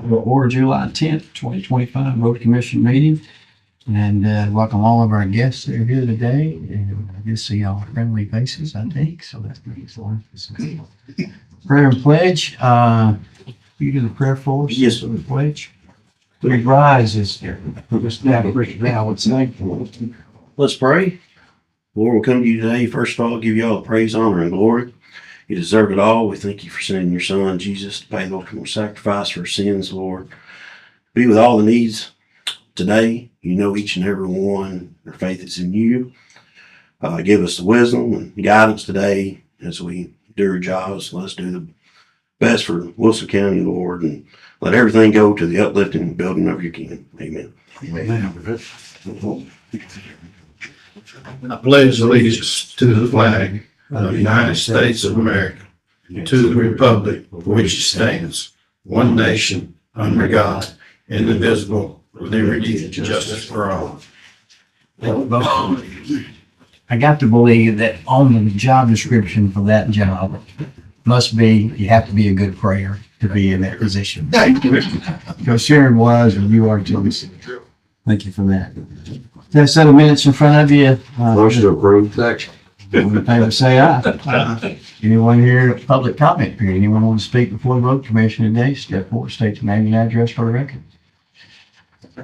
Or July 10th, 2025 Road Commission meeting. And welcome all of our guests that are here today. And I just see all friendly faces, I think. So that's nice. Prayer and pledge. You do the prayer for us? Yes, sir. The pledge. Please rise as this now would say. Let's pray. Lord, we come to you today. First of all, give you all the praise, honor, and glory. You deserve it all. We thank you for sending your son, Jesus, to pay the ultimate sacrifice for sins, Lord. Be with all the needs today. You know each and every one. Their faith is in you. Give us the wisdom and guidance today as we do our jobs. Let's do the best for Wilson County, Lord, and let everything go to the uplifting and building of your kingdom. Amen. I pledge allegiance to the flag of the United States of America, and to the republic for which it stands, one nation, under God, indivisible, with liberty and justice for all. I got to believe that on the job description for that job must be, you have to be a good prayer to be in that position. Because Sharon was, and you are too. Thank you for that. That set of minutes in front of you. Motion to approve. Second. All in favor, say aye. Anyone here, public comment period? Anyone want to speak before the road commission today? Step forward, state your name and address for the record.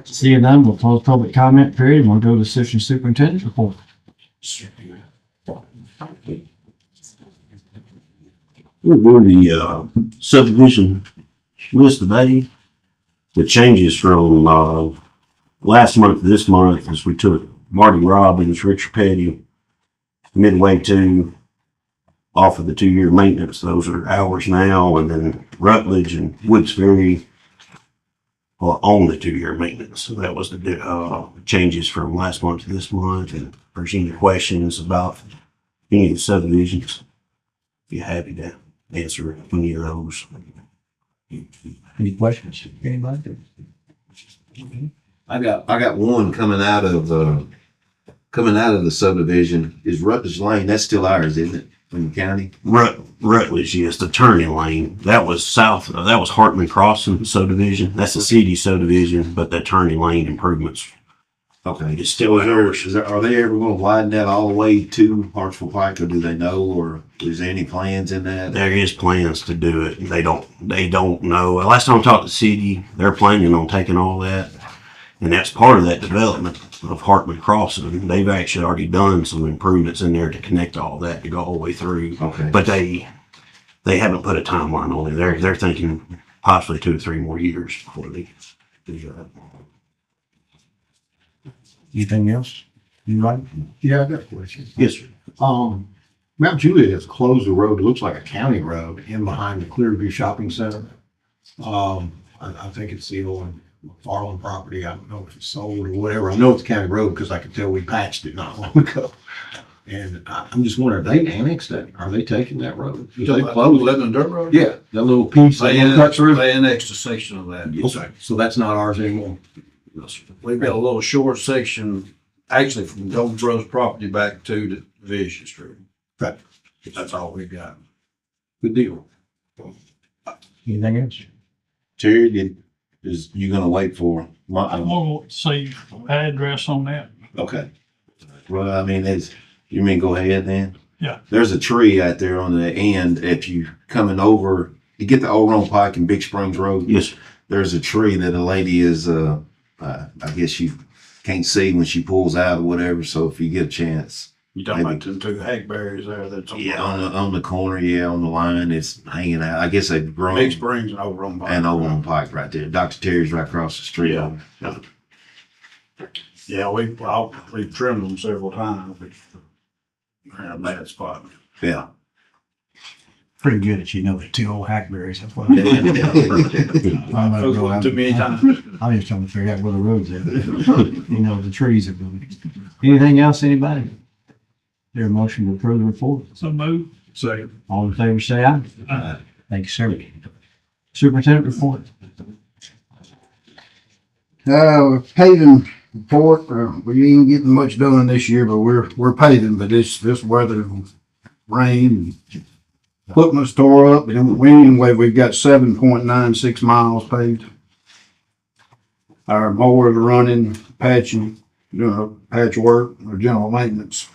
Seeing none, we'll close public comment period. We'll go to the assistant superintendent's report. We're doing the subdivision list today. The changes from last month to this month is we took Marty Robbins, Richard Petty, Midway 2 off of the 2-year maintenance. Those are ours now. And then Rutledge and Woods Ferry are on the 2-year maintenance. So that was the changes from last month to this month. And if there's any questions about any of the subdivisions, be happy to answer any of those. Any questions? Anybody? I got one coming out of the subdivision. Is Rutledge Lane, that's still ours, isn't it, from the county? Rutledge, yes, the turning lane. That was south, that was Hartman Crossing subdivision. That's the city subdivision, but the turning lane improvements. Okay. It's still ours. Are they ever going to widen that all the way to Hartsville Pike, or do they know, or is there any plans in that? There is plans to do it. They don't know. Last time I talked to the city, they're planning on taking all that. And that's part of that development of Hartman Crossing. They've actually already done some improvements in there to connect all that to go all the way through. Okay. But they haven't put a timeline on it. They're thinking possibly 2 or 3 more years before they do that. Anything else? Anybody? Yeah, I got a question. Yes, sir. Mount Juliet has closed the road. It looks like a county road in behind the Clearview Shopping Center. I think it's the old McFarland property. I don't know if it's sold or whatever. I know it's county road because I could tell we patched it not long ago. And I'm just wondering, they annexed that? Are they taking that road? They closed it. Lebanon Dirt Road? Yeah, that little piece They they cut through. annexed a section of that. Okay, so that's not ours anymore. We've got a little short section, actually from Golden Rose property back to the Division Street. Okay. That's all we've got. Good deal. Anything else? Terry, is you going to wait for? I'm gonna see address on that. Okay. Well, I mean, you mean go ahead then? Yeah. There's a tree out there on the end. If you coming over, you get the Old Rome Pike and Big Springs Road. Yes, sir. There's a tree that a lady is, I guess she can't see when she pulls out or whatever. So if you get a chance, You talking about them 2 hackberries there that's on yeah, on the corner, yeah, on the line, it's hanging out. I guess they've grown. Big Springs and over on Pike. And Old Rome Pike right there. Dr. Terry's right across the street. Yeah. Yeah, we've trimmed them several times. They're in a bad spot. Yeah. Pretty good that you know the 2 old hackberries. That's what Folks went too many times. I'm just trying to figure out where the road's at. You know, the trees are going. Anything else, anybody? Is there a motion to approve the report? So move. Second. All in favor, say aye. Thank you, sir. Superintendent report. Paving report, we ain't getting much done this year, but we're paving, but this weather, rain, Equipment's tore up, and anyway, we've got 7.96 miles paved. Our mowers are running, patching, doing patchwork or general maintenance.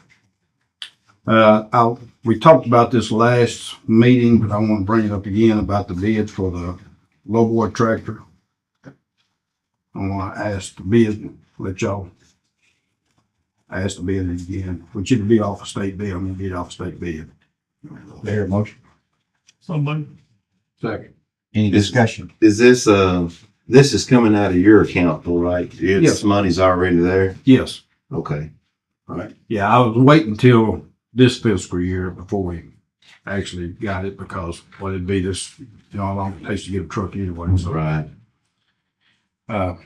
We talked about this last meeting, but I want to bring it up again about the bid for the lowboy tractor. I want to ask the bid, let y'all ask the bid again, which it'd be off a state bid. I'm gonna get off a state bid. There, motion. Somebody, Second. Any discussion? Is this, this is coming out of your account, all right? Yes. It's money's already there? Yes. Okay. Right. Yeah, I was waiting until this fiscal year before we actually got it because, well, it'd be this, you know, how long it takes to get a truck anyway, so. Right. Got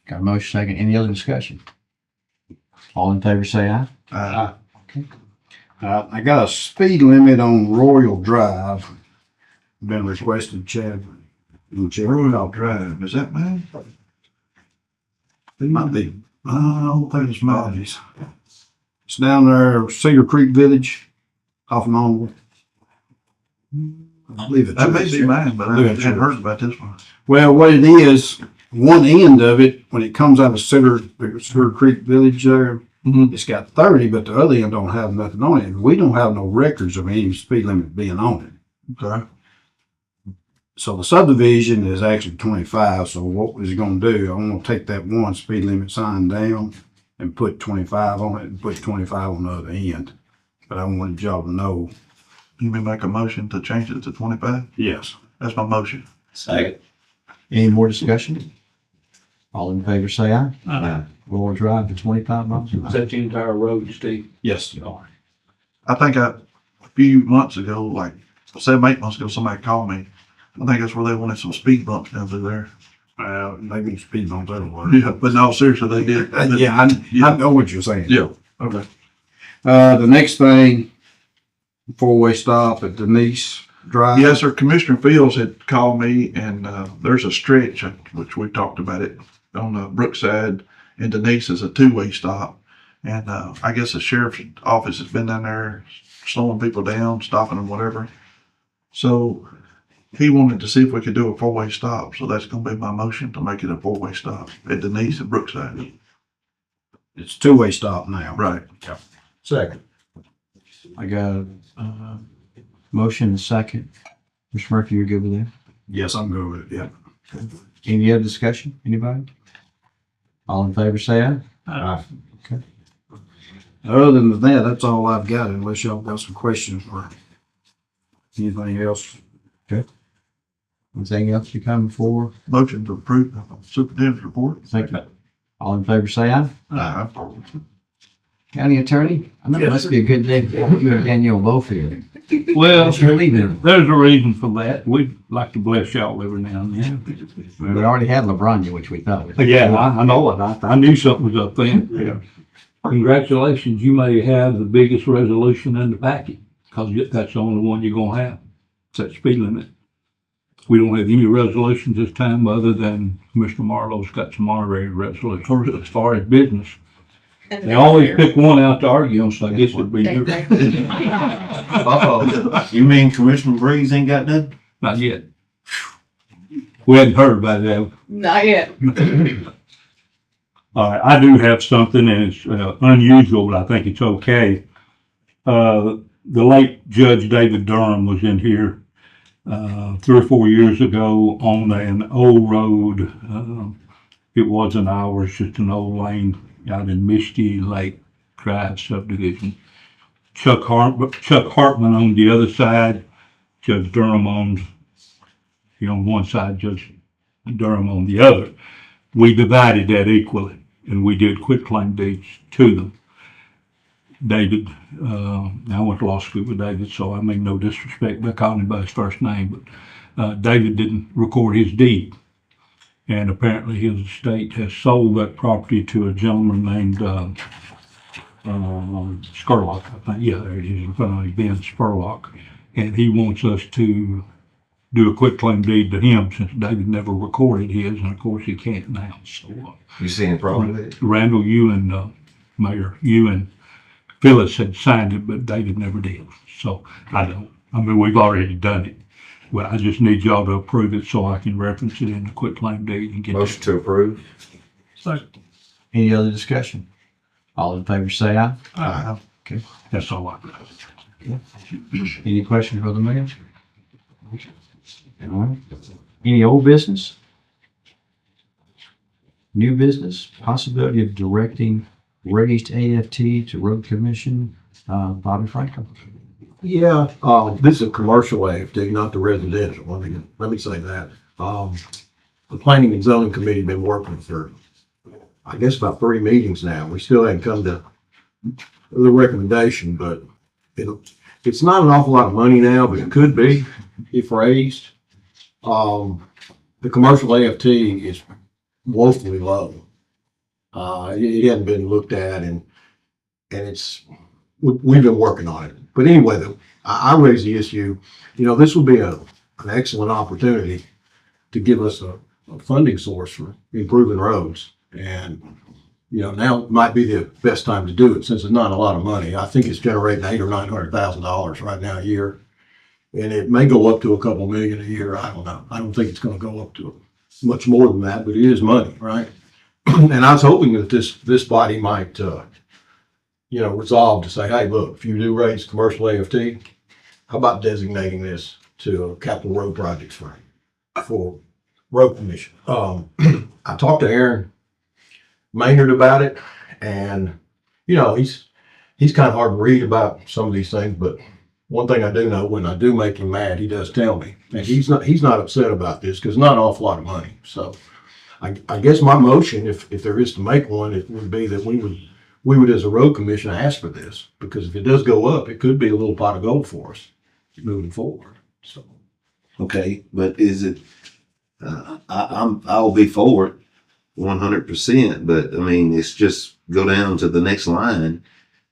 a motion second. Any other discussion? All in favor, say aye. I got a speed limit on Royal Drive. Been requested, Chad. Royal Drive, is that mine? It might be. I don't think it's mine. It's down there, Cedar Creek Village, off of Longwood. I believe it's. That may be mine, but I Yeah, hadn't sure. heard about this one. Well, what it is, one end of it, when it comes out of Cedar Creek Village there, Mhm. it's got 30, but the other end don't have nothing on it. We don't have no records of any speed limit being on it. Okay. So the subdivision is actually 25. So what was it gonna do? I'm gonna take that one speed limit sign down and put 25 on it and put 25 on the other end. But I wanted y'all to know. You may make a motion to change it to 25? Yes. That's my motion. Second. Any more discussion? All in favor, say aye. Aye. Royal Drive to 25 miles. Is that the entire road, Steve? Yes. I think a few months ago, like 7, 8 months ago, somebody called me. I think that's where they wanted some speed bumps down through there. Maybe speed bumps everywhere. Yeah, but no, seriously, they did. Yeah, I know what you're saying. Yeah, okay. The next thing, four-way stop at Denise Drive. Yes, sir. Commissioner Fields had called me and, there's a stretch, which we talked about it, on Brookside and Denise is a two-way stop. And, I guess the sheriff's office has been down there slowing people down, stopping them, whatever. So he wanted to see if we could do a four-way stop. So that's gonna be my motion to make it a four-way stop at Denise and Brookside. It's two-way stop now. Right. Second. I got a motion and second. Mr. Murphy, you're good with that? Yes, I'm good with it, yeah. Any other discussion? Anybody? All in favor, say aye. Other than that, that's all I've got unless y'all got some questions or anything else. Anything else you come for? Motion to approve the superintendent's report. Thank you. All in favor, say aye. Aye. County Attorney? I know it must be a good day for you and Danielle both here. well, You're leaving. there's a reason for that. We'd like to bless y'all every now and then. We already had LeBron, which we thought was. Yeah, I know it. I knew something was up there. Yeah. Congratulations, you may have the biggest resolution in the packet, because that's the only one you're gonna have. It's that speed limit. We don't have any resolutions this time other than Mr. Marlowe's got some honorary resolutions as far as business. They always pick one out to argue on, so I guess it'd be you. Uh-oh. You mean Commissioner Breeze ain't got nothing? Not yet. We hadn't heard about it, have we? Not yet. All right, I do have something, and it's unusual, but I think it's okay. The late Judge David Durham was in here 3 or 4 years ago on an old road. It wasn't ours, just an old lane out in Misty Lake Drive subdivision. Chuck Hartman on the other side, Judge Durham on one side, Judge Durham on the other. We divided that equally, and we did quitclaim deeds to them. David, I went to law school with David, so I mean no disrespect by calling him by his first name, but David didn't record his deed. And apparently his estate has sold that property to a gentleman named Spurlock, I think. Yeah, there it is in front of me, Ben Spurlock. And he wants us to do a quitclaim deed to him since David never recorded his, and of course he can't now. So You see any problem with it? Randall, you and Mayor, you and Phyllis had signed it, but David never did. So I don't. I mean, we've already done it. Well, I just need y'all to approve it so I can reference it in the quitclaim deed and get it. Motion to approve. Any other discussion? All in favor say aye. Aye. That's all I got. Any questions for the mayor? All right. Any old business? New business? Possibility of directing raised AFT to road commission, Bobby Franklin. Yeah, this is a commercial AFD, not the residential. Let me say that. The planning and zoning committee been working for, I guess, about 3 meetings now. We still haven't come to the recommendation, but it's not an awful lot of money now, but it could be if raised. The commercial AFT is woefully low. It hadn't been looked at, and we've been working on it. But anyway, I raised the issue, this would be an excellent opportunity to give us a funding source for improving roads. And, now might be the best time to do it since it's not a lot of money. I think it's generating $800,000 or $900,000 right now a year. And it may go up to a couple million a year. I don't know. I don't think it's going to go up to much more than that, but it is money, right? And I was hoping that this body might, resolve to say, hey, look, if you do raise commercial AFT, how about designating this to a capital road projects for road commission? I talked to Aaron Maynard about it, and he's kind of hard to read about some of these things, but one thing I do know, when I do make him mad, he does tell me, and he's not upset about this because it's not an awful lot of money. So I guess my motion, if there is to make one, it would be that we would as a road commission ask for this, because if it does go up, it could be a little pot of gold for us moving forward. So Okay, but is it, I'll be for it 100%, but I mean, it's just go down to the next line,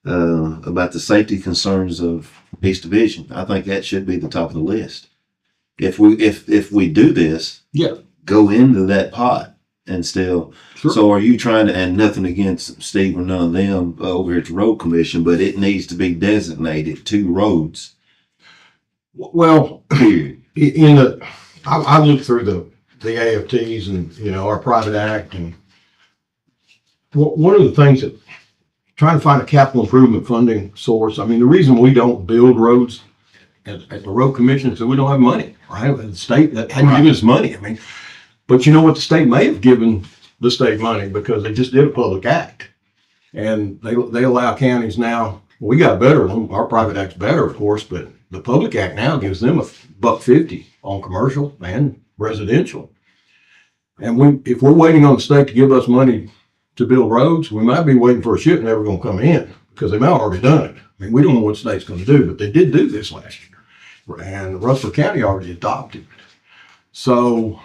about the safety concerns of East Division. I think that should be the top of the list. If we do this, yeah, go into that pot and still. sure. So are you trying to, and nothing against Steve or none of them over here at the road commission, but it needs to be designated to roads, Well, period. I looked through the AFTs and, our private act, and one of the things that trying to find a capital improvement funding source. I mean, the reason we don't build roads at the road commission is that we don't have money, right? The state that hadn't given us money. I mean, but you know what? The state may have given the state money because they just did a public act, and they allow counties now. We got better. Our private act's better, of course, but the public act now gives them $1.50 on commercial and residential. And if we're waiting on the state to give us money to build roads, we might be waiting for a ship never going to come in because they might have already done it. I mean, we don't know what the state's going to do, but they did do this last year, and Rutherford County already adopted it. So,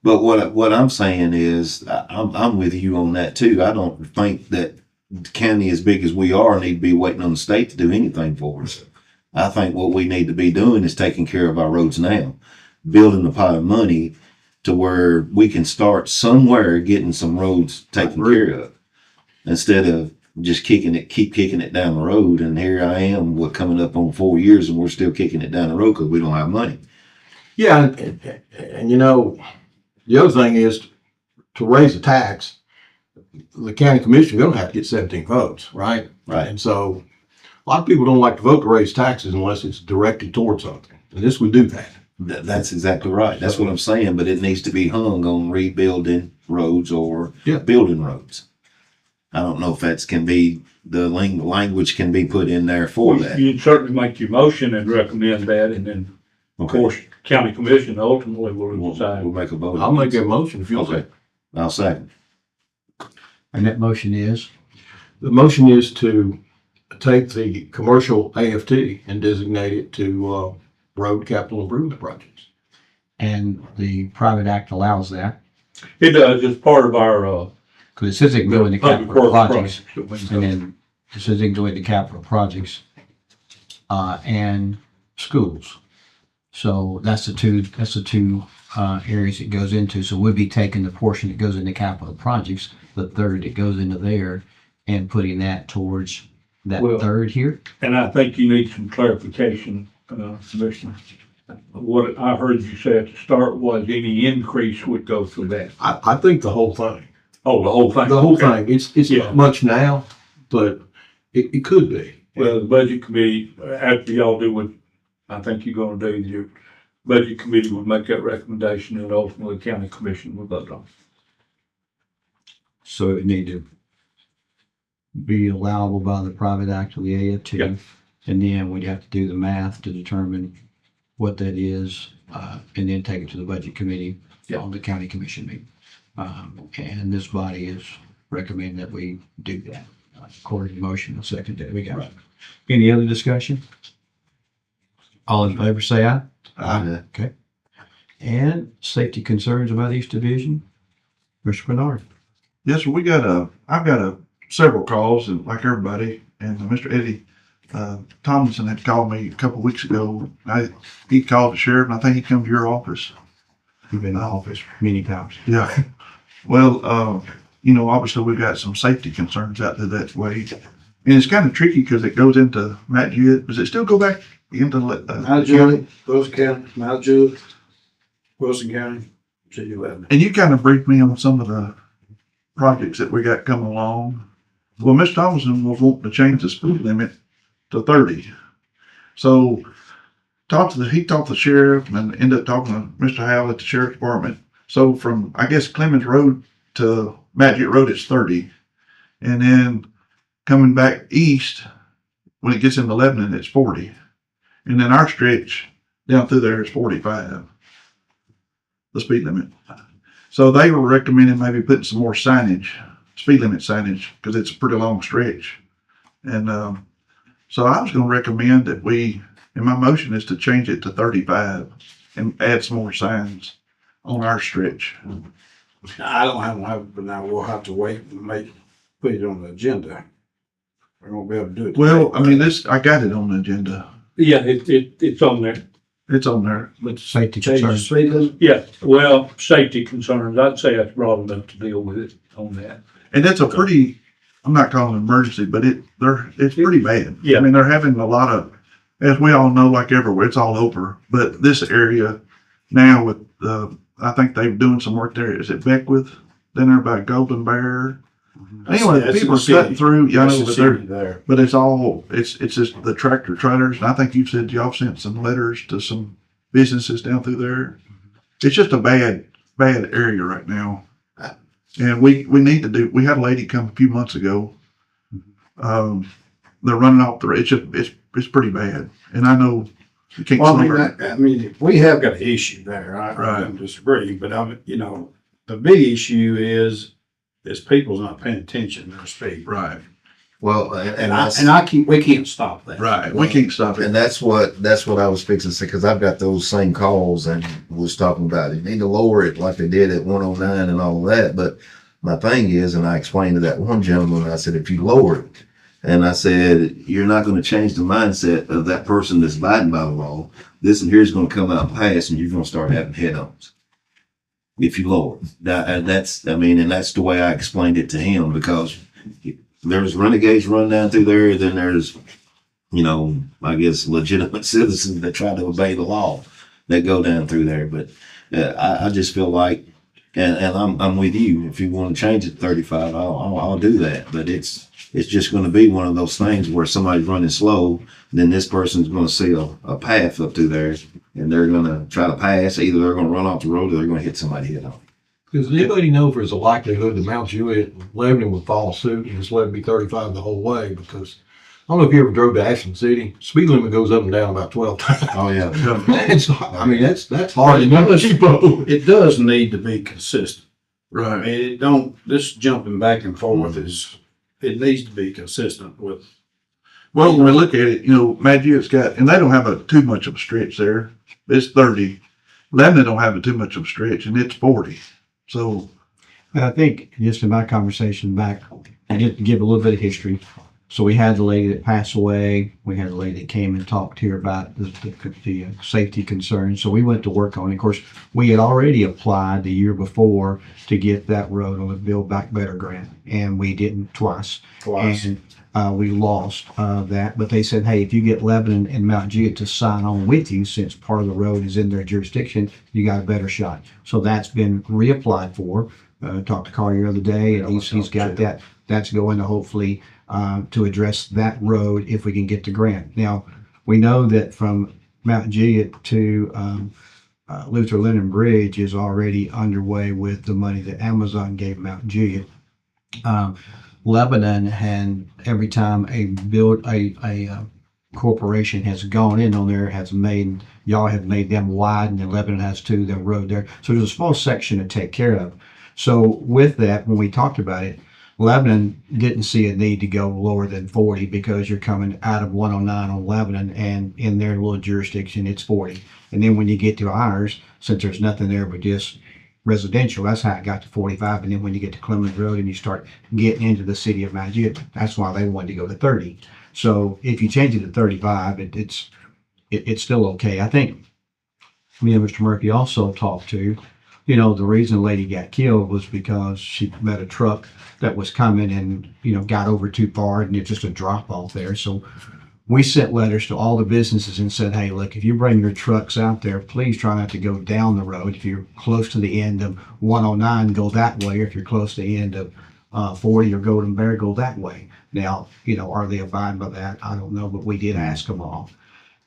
But what I'm saying is, I'm with you on that too. I don't think that the county as big as we are need to be waiting on the state to do anything for us. I think what we need to be doing is taking care of our roads now, building a pot of money to where we can start somewhere getting some roads taken care of, instead of just keep kicking it down the road. And here I am, we're coming up on 4 years and we're still kicking it down the road because we don't have money. yeah, and the other thing is to raise the tax, the county commission, we don't have to get 17 votes, right? Right. And so a lot of people don't like to vote to raise taxes unless it's directed towards something. And this would do that. That's exactly right. That's what I'm saying, but it needs to be hung on rebuilding roads or Yeah. building roads. I don't know if the language can be put in there for that. You'd certainly make your motion and recommend that, and then, of Okay. course, county commission ultimately will We'll decide. make a vote. I'll make that motion if you'll Okay. say. I'll second. And that motion is, The motion is to take the commercial AFT and designate it to road capital improvement projects. and the private act allows that, It does, it's part of our, because it says it can go into public capital works projects. project. And then it says it can go into capital projects, and schools. So that's the two areas it goes into. So we'll be taking the portion that goes into capital projects, the third that goes into there, and putting that towards that Well- third here. And I think you need some clarification Commissioner. What I heard you say at the start was any increase would go through that. I think the whole thing, Oh, the whole thing? the whole Okay. thing, it's Yeah. not much now, but it could be. Well, the budget committee, after y'all do what I think you're gonna do, your budget committee would make that recommendation and ultimately county commission would vote on it. So it need to be allowable by the private act of the AFT. Yeah. And then we'd have to do the math to determine what that is, and then take it to the budget committee Yeah. on the county commission meeting. And this body is recommending that we do that. According to motion, and second that we got. Right. Any other discussion? All in favor, say aye. Aye. Okay. And safety concerns about East Division? Mr. Bernard? Yes, sir. I've got several calls, and like everybody, and Mr. Eddie Tomlinson had called me a couple of weeks ago. He called the sheriff, and I think he come to your office. You've been in the office many times. Yeah. Well, obviously we've got some safety concerns out there that way, and it's kind of tricky because it goes into Matt Jewett. Does it still go back into Mount Juliet, Wilson County, Mount Juliet, Wilson County, C11. And you kind of briefed me on some of the projects that we got coming along. Well, Mr. Thompson was wanting to change the speed limit to 30. So he talked to the sheriff and ended up talking to Mr. Howell at the sheriff's department. So from, I guess, Clemens Road to Magic Road, it's 30. And then coming back east, when it gets into Lebanon, it's 40. And then our stretch down through there is 45, the speed limit. So they were recommending maybe putting some more signage, speed limit signage, because it's a pretty long stretch. And so I was going to recommend that and my motion is to change it to 35 and add some more signs on our stretch. I don't have it, but now we'll have to wait and put it on the agenda. We won't be able to do it. Well, today. I mean, I got it on the agenda. Yeah, it's on there. It's on there. Safety Change the concerns. speed limit. Yeah, well, safety concerns, I'd say that's broad enough to deal with it on that. And that's a pretty, I'm not calling it an emergency, but it's pretty bad. Yeah. I mean, they're having a lot of, as we all know, like everywhere, it's all over. But this area now with I think they're doing some work there. Is it Beckwith? Then they're by Golden Bear. Anyway, That's in people the are cutting city. through. Yeah, I That's know, the but they're, city there. but it's just the tractor trailers. And I think you said y'all sent some letters to some businesses down through there. It's just a bad area right now. And we need to do, we had a lady come a few months ago. They're running off it's pretty bad. And I know you can't. Well, slow we have got an issue there. I Right. don't disagree, but the big issue is people's not paying attention to their speed. Right, Well, We can't stop that. right. We can't stop it. and that's what I was fixing to say, because I've got those same calls and was talking about it. You need to lower it like they did at 109 and all of that. But my thing is, and I explained to that one gentleman, I said, if you lower it, and I said, you're not going to change the mindset of that person that's abiding by the law. This and here's going to come out and pass, and you're going to start having head-ons if you lower it. And that's the way I explained it to him, because there's renegades run down through there. Then there's, I guess legitimate citizens that try to obey the law that go down through there. But I just feel like, and I'm with you. If you want to change it to 35, I'll do that. But it's just going to be one of those things where somebody's running slow, then this person's going to see a path up through there, and they're going to try to pass. Either they're going to run off the road or they're going to hit somebody head on. Does anybody know if there's a likelihood that Mount Juliet and Lebanon would follow suit and just let it be 35 the whole way? Because I don't know if you ever drove to Ashland City. Speed limit goes up and down about 12 times. Oh yeah. That's hard enough to keep up with. It does need to be consistent. I Right. mean, this jumping back and forth it needs to be consistent with. Well, when we look at it, Magic's got, and they don't have too much of a stretch there. It's 30. Lebanon don't have too much of a stretch, and it's 40. So, I think just in my conversation back, and just to give a little bit of history, So we had the lady that passed away. We had a lady that came and talked here about the safety concerns. So we went to work on it. Of course, we had already applied the year before to get that road on the Build Back Better grant, and we didn't twice. And we lost that. But they said, hey, if you get Lebanon and Mount Juliet to sign on with you, since part of the road is in their jurisdiction, you got a better shot. So that's been reapplied for. Talked to Collier the other day, and he's got that. That's going to hopefully to address that road if we can get the grant. Now, we know that from Mount Juliet to Luther Lennon Bridge is already underway with the money that Amazon gave Mount Juliet. Lebanon, and every time a corporation has gone in on there, y'all have made them wide, and then Lebanon has too, the road there. So there's a small section to take care of. So with that, when we talked about it, Lebanon didn't see a need to go lower than 40 because you're coming out of 109 on Lebanon, and in their little jurisdiction, it's 40. And then when you get to ours, since there's nothing there but just residential, that's how it got to 45. And then when you get to Clemens Road and you start getting into the city of Mount Juliet, that's why they wanted to go to 30. So if you change it to 35, it's still okay. I think me and Mr. Murphy also talked to, the reason the lady got killed was because she met a truck that was coming and, got over too far, and it's just a drop off there. So we sent letters to all the businesses and said, hey, look, if you bring your trucks out there, please try not to go down the road. If you're close to the end of 109, go that way. Or if you're close to the end of 40 or Golden Bear, go that way. Now, are they abiding by that? I don't know, but we did ask them all.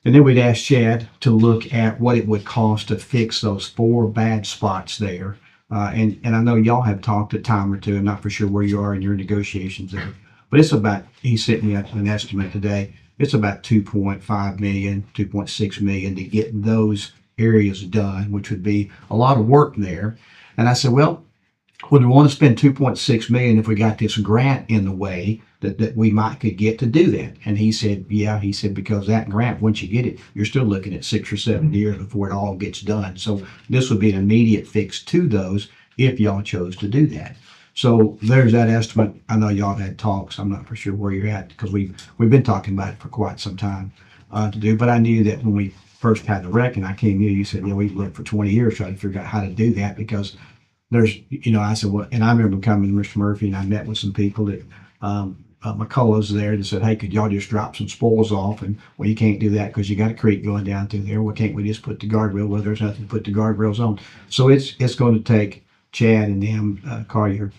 And then we'd ask Chad to look at what it would cost to fix those 4 bad spots there. And I know y'all have talked a time or two. I'm not for sure where you are in your negotiations there. But it's about, he sent me an estimate today. It's about 2.5 million, 2.6 million to get those areas done, which would be a lot of work there. And I said, well, would we want to spend 2.6 million if we got this grant in the way that we might could get to do that? And he said, yeah, because that grant, once you get it, you're still looking at 6 or 7 years before it all gets done. So this would be an immediate fix to those if y'all chose to do that. So there's that estimate. I know y'all had talks. I'm not for sure where you're at because we've been talking about it for quite some time to do. But I knew that when we first had the wreck and I came here, you said, we've looked for 20 years trying to figure out how to do that because there's, I said, well, and I remember coming to Mr. Murphy and I met with some people that McCullough's there that said, hey, could y'all just drop some spoils off? And well, you can't do that because you got a creek going down through there. Well, can't we just put the guardrail? Well, there's nothing to put the guardrails on. So it's going to take Chad and them, Collier,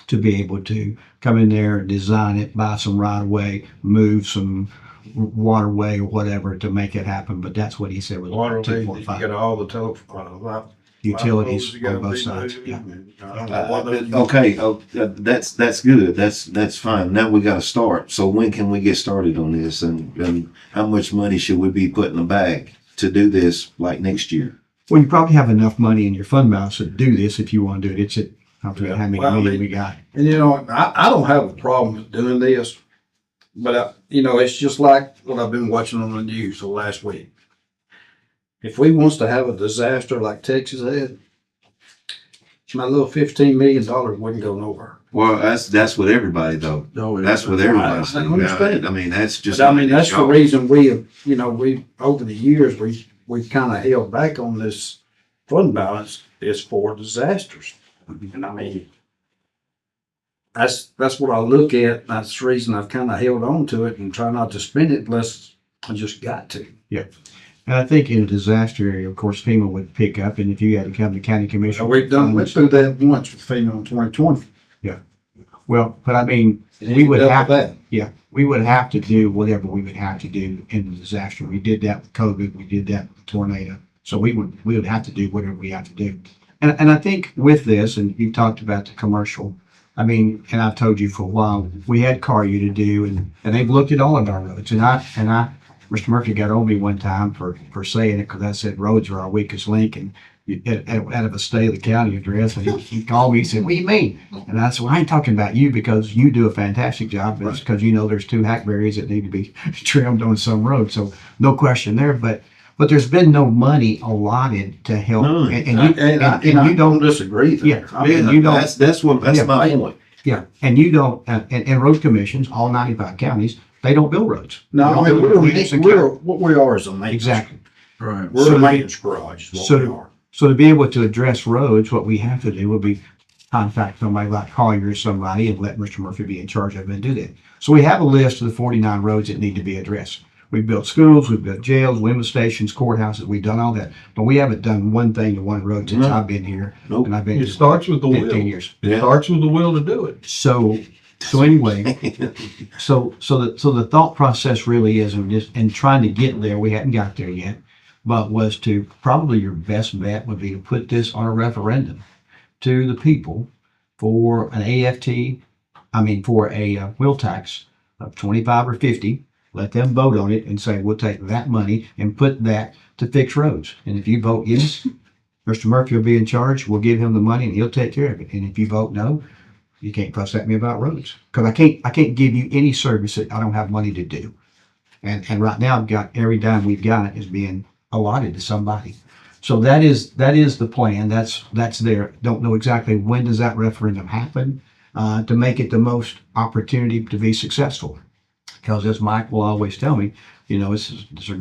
to be able to come in there, design it, buy some right of way, move some waterway or whatever to make it happen. But that's what he said was Waterway, you 2.5 get all the telephone, utilities on both sides. Yeah. Okay, that's good. That's fine. Now we got to start. So when can we get started on this, and how much money should we be putting in the bag to do this like next year? Well, you probably have enough money in your fund balance to do this if you want to do it. It's at, I'll tell you how many million we got. And I don't have a problem with doing this, but it's just like what I've been watching on the news the last week. If we wants to have a disaster like Texas had, my little $15 million wouldn't go nowhere. Well, that's with everybody though. That's with everybody. I understand. I mean, that's just. But that's the reason we have, we over the years we've kind of held back on this fund balance is for disasters. And that's what I look at. That's the reason I've kind of held on to it and try not to spend it unless I just got to. Yeah. And I think in a disaster area, of course, FEMA would pick up, and if you had to come to county commission. We've through that once with FEMA in 2020. Yeah. Well, but I mean, And we would have, that. yeah, we would have to do whatever we would have to do in the disaster. We did that with COVID. We did that with the tornado. So we would have to do whatever we have to do. And I think with this, and you talked about the commercial, I mean, and I've told you for a while, we had Collier to do, and they've looked at all of our roads. And I, Mr. Murphy got on me one time for saying it because I said roads are our weakest link, and out of a state of the county address, and he called me. He said, "What do you mean?" And I said, "Well, I ain't talking about you because you do a fantastic job. But it's because there's 2 hackberries that need to be trimmed on some road. So no question there. But there's been no money allotted to help, No. and you don't disagree there. Yeah. I mean, you don't- That's my point. Yeah, and you don't, and road commissions, all 95 counties, they don't build roads. No, I They mean, don't build roads in county. what we are is a maintenance. Exactly. Right. We're So a they- maintenance garage is what we are. So to be able to address roads, what we have to do would be contact somebody like Collier or somebody and let Mr. Murphy be in charge of it and do that. So we have a list of the 49 roads that need to be addressed. We've built schools, we've built jails, window stations, courthouses, we've done all that. But we haven't done one thing to one road since No. I've been here. Nope. And I've been It here starts with the 15 will. years. It starts with the will to do it. So anyway, so the thought process really is, and trying to get there, we hadn't got there yet, but was to, probably your best bet would be to put this on a referendum to the people for an for a wheel tax of 25 or 50. Let them vote on it and say, we'll take that money and put that to fix roads. And if you vote yes, Mr. Murphy will be in charge. We'll give him the money and he'll take care of it. And if you vote no, you can't fuss at me about roads, because I can't give you any service that I don't have money to do. And right now I've got, every dime we've got is being allotted to somebody. So that is the plan. That's there. Don't know exactly when does that referendum happen, to make it the most opportunity to be successful. Because as Mike will always tell me, there's a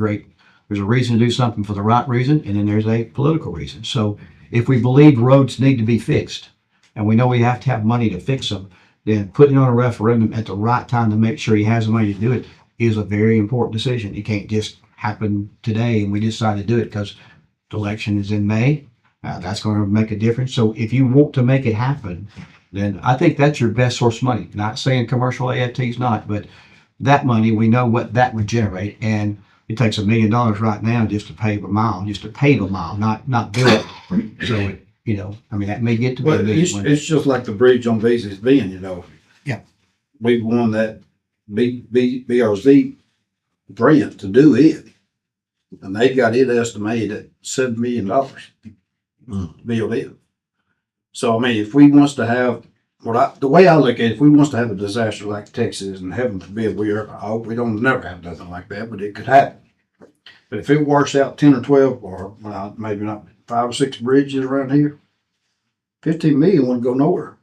reason to do something for the right reason, and then there's a political reason. So if we believe roads need to be fixed, and we know we have to have money to fix them, then putting on a referendum at the right time to make sure he has the money to do it is a very important decision. It can't just happen today and we decide to do it because the election is in May. That's going to make a difference. So if you want to make it happen, then I think that's your best source of money. Not saying commercial AFT is not, but that money, we know what that would generate. And it takes $1 million right now just to pave a mile, not build it. So, that may get to be a But big one. it's just like the bridge on Beasley's Bend, Yeah. We won that BRZ grant to do it. And they got it estimated at $7 million to build it. So, I mean, if we wants to have, the way I look at it, if we wants to have a disaster like Texas, and heaven forbid I hope we don't never have nothing like that, but it could happen. But if it washes out 10 or 12, or maybe not 5 or 6 bridges around here, 15 million wouldn't go nowhere.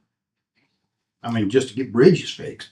I mean, just to get bridges fixed.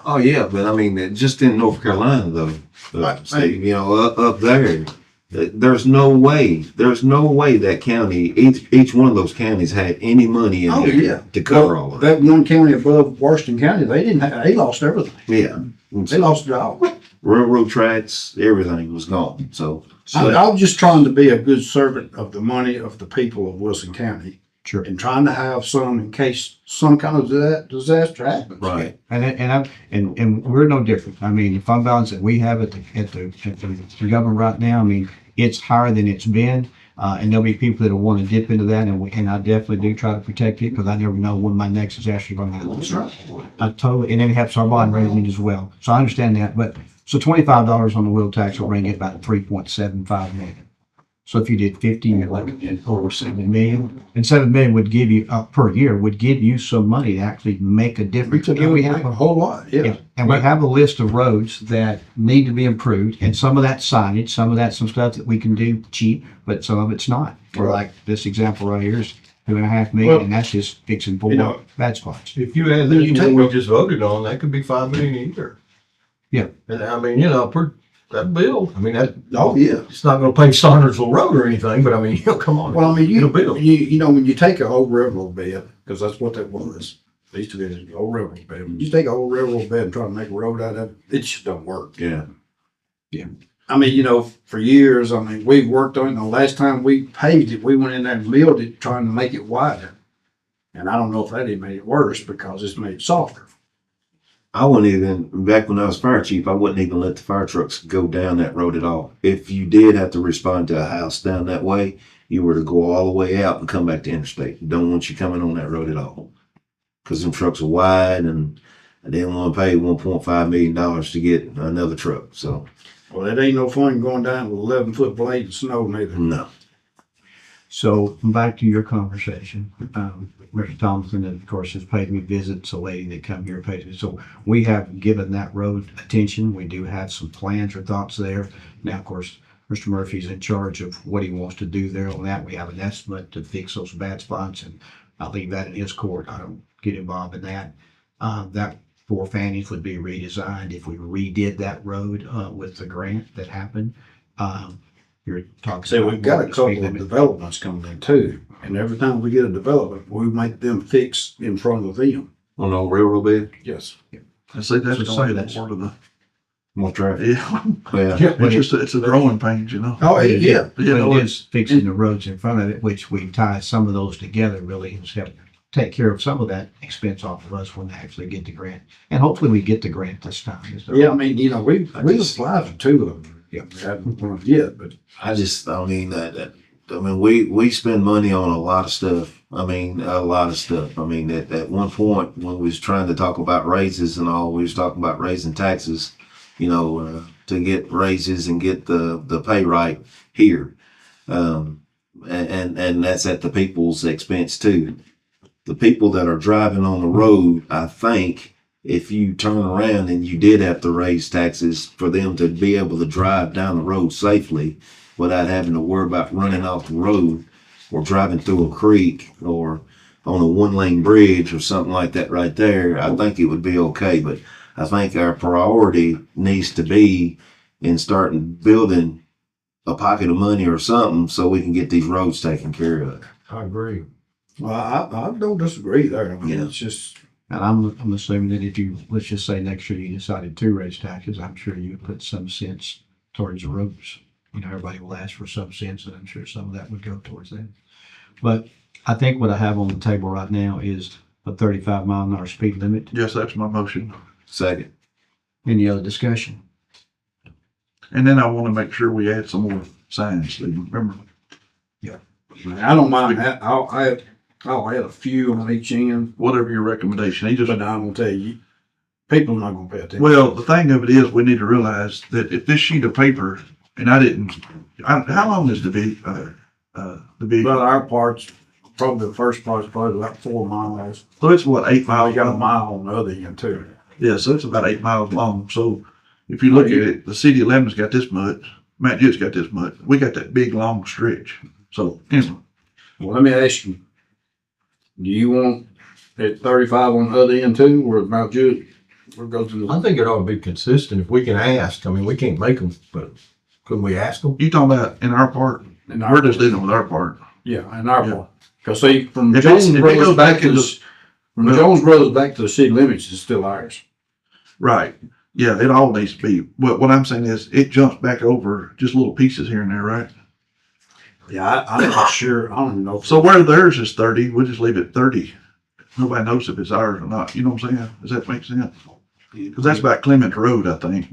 Oh, yeah, but I mean, just in North Carolina though, Right. Steve, up there, there's no way that county, each one of those counties had any money in Oh, there yeah. to cover all of it. That one county above Washington County, they lost everything. Yeah. They lost it all. Railroad tracks, everything was gone. So, I was just trying to be a good servant of the money of the people of Wilson County. Sure. And trying to have some in case some kind of disaster happens. right. And we're no different. I mean, the fund balance that we have at the government right now, I mean, it's higher than it's been. And there'll be people that will want to dip into that, and I definitely do try to protect it because I never know when my next disaster is going to happen. I totally, and it helps our bond rating as well. So I understand that. But so $25 on the wheel tax will bring it about 3.75 million. So if you did 50, you're looking at over 7 million. And 7 million would give you, per year, would give you some money to actually make a difference. And we have a whole lot, yeah. And we have a list of roads that need to be improved, and some of that's signage, some of that's some stuff that we can do cheap, but some of it's not. For like this example right here is $2.5 million, Well, and that's just fixing 4 bad spots. If you add this one we just voted on, that could be $5 million a year. Yeah. And I mean, that bill, I mean, Oh, yeah. it's not gonna pay Saundersville Road or anything, but I mean, come on. Well, I mean, It'll build. when you take a whole railroad bed, because that's what that was. They used to be an old railroad bed. When you take a whole railroad bed and try to make a road out of it, it just don't work. Yeah. I mean, for years, we've worked on it. The last time we paved it, we went in there and milled it, trying to make it wider. And I don't know if that even made it worse because it's made it softer. I wouldn't even, back when I was fire chief, I wouldn't even let the fire trucks go down that road at all. If you did have to respond to a house down that way, you were to go all the way out and come back to interstate. Don't want you coming on that road at all. Because them trucks are wide and I didn't want to pay $1.5 million to get another truck. So, Well, it ain't no fun going down with 11-foot blade of snow neither. no. So back to your conversation, Mr. Thompson, of course, has paid me visits, a lady that come here pays me. So we have given that road attention. We do have some plans or thoughts there. Now, of course, Mr. Murphy's in charge of what he wants to do there on that. We have an estimate to fix those bad spots, and I'll leave that in his court. I don't get involved in that. That for Fanny's would be redesigned if we redid that road, with the grant that happened. You're talking. See, we've got a about the speed couple of limit. developments coming in too, and every time we get a development, we make them fix in front of them. On the railroad bed, Yes. I see that's So gonna that's- be part of the, more traffic. yeah, Yeah. it's just, it's a growing pains, you know? Oh, yeah. You know, But it is fixing the roads in front of it, which we tie some of those together really has helped take care of some of that expense off of us when they actually get the grant. And hopefully we get the grant this time. Yeah, I mean, you know, we've applied for two of them. Yeah. We haven't one yet, but I mean, we spend money on a lot of stuff. I mean, a lot of stuff. I mean, at one point when we was trying to talk about raises and all, we was talking about raising taxes, you know, to get raises and get the pay right here. And that's at the people's expense too. The people that are driving on the road, I think, if you turn around and you did have to raise taxes for them to be able to drive down the road safely without having to worry about running off the road or driving through a creek or on a one-lane bridge or something like that right there, I think it would be okay. But I think our priority needs to be in starting building a pocket of money or something so we can get these roads taken care of. I agree. Well, I don't disagree there. I mean, Yeah. it's just, And I'm assuming that if you, let's just say next year you decided to raise taxes, I'm sure you would put some cents towards the roads. You know, everybody will ask for some cents and I'm sure some of that would go towards that. But I think what I have on the table right now is a 35-mile-an-hour speed limit. Yes, that's my motion. Second. Any other discussion? And then I want to make sure we add some more signs, Steve, remember? I don't mind that. I'll add a few on each end, Whatever your recommendation, he just, but I'm gonna tell you, people are not gonna pay attention. well, the thing of it is, we need to realize that if this sheet of paper, and how long is the big, But our part's, probably the first part's probably about 4 miles. so it's what, 8 Now miles? you got a long? mile on the other end too. Yeah, so it's about 8 miles long. So if you look at it, the city of Lebanon's got this much, Mount Jude's got this much. We got that big long stretch. So anyway, Well, let me ask you, do you want it 35 on the other end too, or Mount Jude? We'll go to I the, think it ought to be consistent if we can ask. I mean, we can't make them, but couldn't we ask them? you talking about in our part? in our We're just part. dealing with our part. Yeah, in our Yeah. part. Cause see, from If Jones it goes Brothers back back to, into- from Jones Brothers back to the city limits is still ours. Right. Yeah, it all needs to be. What I'm saying is it jumps back over just little pieces here and there, right? Yeah, I'm not sure, I don't even know. So where theirs is 30, we'll just leave it 30. Nobody knows if it's ours or not. You know what I'm saying? Does that make sense? Because that's about Clement Road, I think.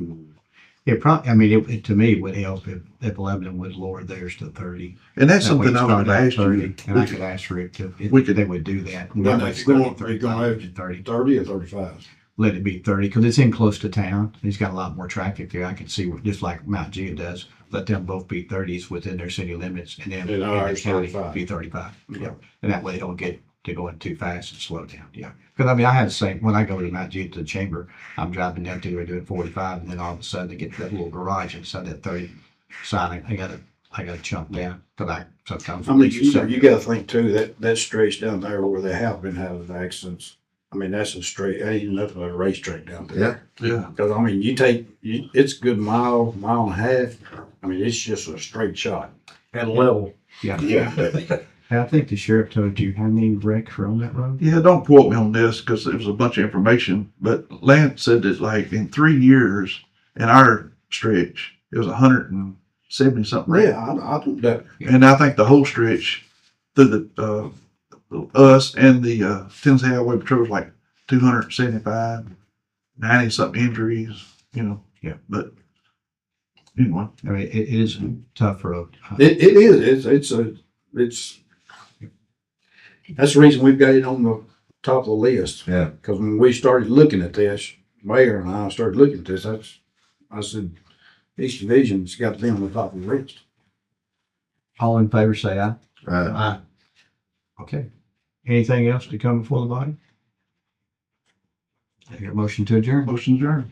It probably, I mean, it to me it would help if Lebanon would lower theirs to 30. And that's That way something it I started would out ask 30, you. and I could ask for it to, we could- they would do that. Then That way it's it's gonna going- be it's gonna 35 have to 30. 30 or 35. Let it be 30 because it's in close to town. It's got a lot more traffic there. I can see just like Mount Jude does. Let them both be 30s within their city limits, and then And in the ours county 35. be 35. Yeah, and that way they don't get to going too fast and slow down. Yeah, because I mean I had the same when I go to Mount Jude to the chamber. I'm driving down to we're doing 45, and then all of a sudden I get to that little garage inside that 30 sign. I gotta chunk down because I sometimes. I mean, you gotta think too, that stretch down there where they have been having accidents. I mean, that's a straight, ain't nothing but a racetrack down there. Yeah. Cause I mean, it's a good mile and a half. I mean, it's just a straight shot. At level. Yeah. Yeah. And I think the sheriff told you how many wrecks were on that road. Yeah, don't quote me on this because it was a bunch of information. But Lance said that like in 3 years in our stretch, it was 170 something. Yeah, I think that, And I think the whole stretch through the us and the Tennessee Highway Patrol was like 275, 90 something injuries, you know. Yeah. But anyway, I mean, it is a tough road. it is, it's, that's the reason we've got it on the top of the list. Yeah. Cause when we started looking at this, Mayor and I started looking at this, I said, East Division's got to be on the top of the list. All in favor, say aye. Aye. Okay. Anything else to come before the body? I hear a motion to adjourn. motion's adjourned.